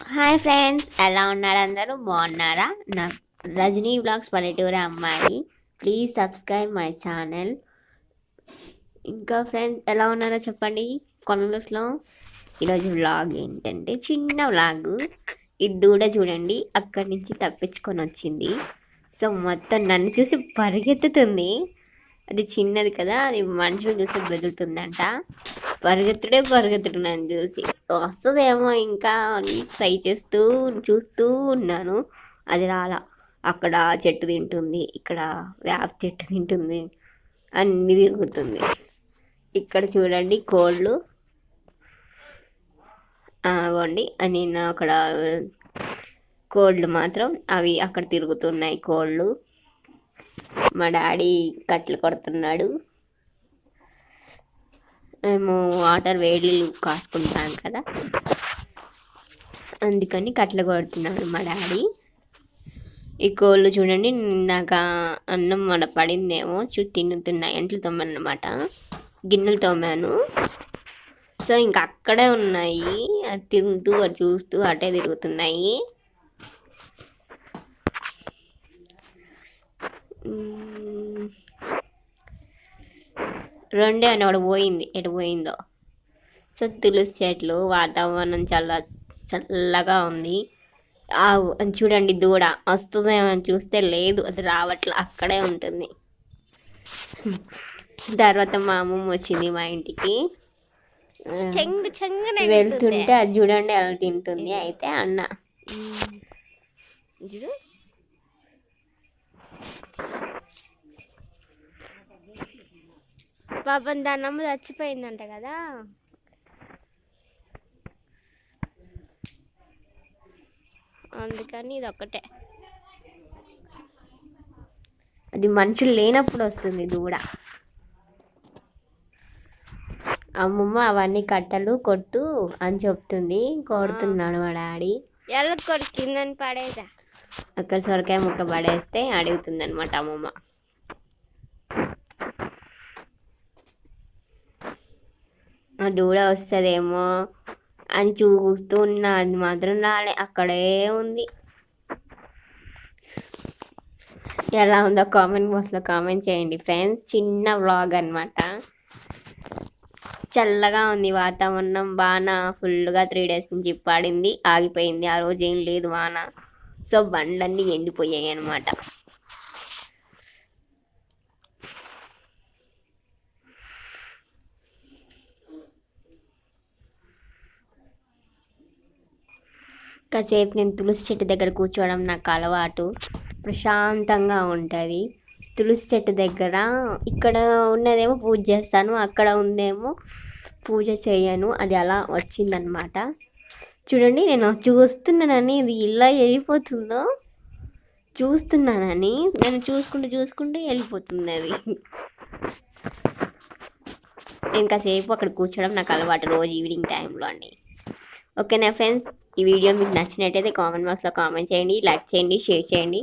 Hi friends, ఎలా ఉన్నారు? అందరూ బాగున్నారా? నా రజనీ వ్లాగ్స్ పల్లెటూరు అమ్మాయి. Please subscribe my channel. ఇంకా ఫ్రెండ్స్ ఎలా ఉన్నారో చెప్పండి కామెంట్స్లో. ఈరోజు వ్లాగ్ ఏంటంటే చిన్న వ్లాగ్. ఈ దూడ చూడండి అక్కడి నుంచి తప్పించుకొని వచ్చింది. సో మొత్తం నన్ను చూసి పరిగెత్తుతుంది. అది చిన్నది కదా, అది మనుషులు చూసి బెదురుతుందంట. పరిగెత్తుడు నన్ను చూసి వస్తుందేమో ఇంకా అని ట్రై చూస్తూ ఉన్నాను. అది రాలా. అక్కడ చెట్టు తింటుంది, ఇక్కడ వేప చెట్టు తింటుంది, అన్నీ తిరుగుతుంది. ఇక్కడ చూడండి కోళ్ళు అవ్వండి అని అక్కడ కోళ్ళు మాత్రం అవి అక్కడ తిరుగుతున్నాయి కోళ్ళు. మా డాడీ కట్లు కొడుతున్నాడు. మేము వాటర్ వేడి కాసుకుంటాం కదా, అందుకని కట్లు కొడుతున్నాడు మా డాడీ. ఈ కోళ్ళు చూడండి, ఇందాక అన్నం మన పడిందేమో తిన్నుతున్నాయి. ఎంట్లు తోమానమాట, గిన్నెలు తోమాను. సో ఇంకా అక్కడే ఉన్నాయి, అది తింటూ అది చూస్తూ అటే తిరుగుతున్నాయి. రెండే అని ఒకటి పోయింది, ఎటు పోయిందో. సో తులసి చెట్లు, వాతావరణం చాలా చల్లగా ఉంది. అని చూడండి దూడ వస్తుందేమో చూస్తే లేదు, అది రావట్లే, అక్కడే ఉంటుంది. తర్వాత మా అమ్మమ్మ వచ్చింది మా ఇంటికి. వెళ్తుంటే అది చూడండి అలా తింటుంది. అయితే అన్న చూడు పాపం దాని అమ్మ చచ్చిపోయిందంట కదా, అందుకని ఇది ఒక్కటే. అది మనుషులు లేనప్పుడు వస్తుంది దూడ. అమ్మమ్మ అవన్నీ కట్టలు కొట్టు అని చెప్తుంది. కొడుతున్నాడు మా డాడీ. ఎలా కొడుతుందని పడేదా, అక్కడ సొరకాయ ముక్క పడేస్తే అడుగుతుంది అనమాట అమ్మమ్మ. ఆ దూడ వస్తుందేమో అని చూస్తూ ఉన్నా, అది మాత్రం రాలే, అక్కడే ఉంది. ఎలా ఉందో కామెంట్ బాక్స్లో కామెంట్ చేయండి ఫ్రెండ్స్. చిన్న వ్లాగ్ అనమాట. చల్లగా ఉంది వాతావరణం. వాన ఫుల్గా 3 days నుంచి పడింది, ఆగిపోయింది. ఆ రోజు ఏం లేదు వాన. సో బండ్లన్నీ ఎండిపోయాయి అనమాట. కాసేపు నేను తులసి చెట్టు దగ్గర కూర్చోవడం నాకు అలవాటు. ప్రశాంతంగా ఉంటుంది తులసి చెట్టు దగ్గర. ఇక్కడ ఉన్నదేమో పూజ చేస్తాను, అక్కడ ఉందేమో పూజ చేయను. అది అలా వచ్చిందనమాట. చూడండి నేను చూస్తున్నానని ఇది ఇలా వెళ్ళిపోతుందో, చూస్తున్నానని నేను చూసుకుంటూ వెళ్ళిపోతుంది అది. నేను కాసేపు అక్కడ కూర్చోవడం నాకు అలవాటు రోజు ఈవినింగ్ టైంలో అండి. ఓకేనా ఫ్రెండ్స్, ఈ వీడియో మీకు నచ్చినట్టయితే కామెంట్ బాక్స్లో కామెంట్ చేయండి, లైక్ చేయండి, షేర్ చేయండి.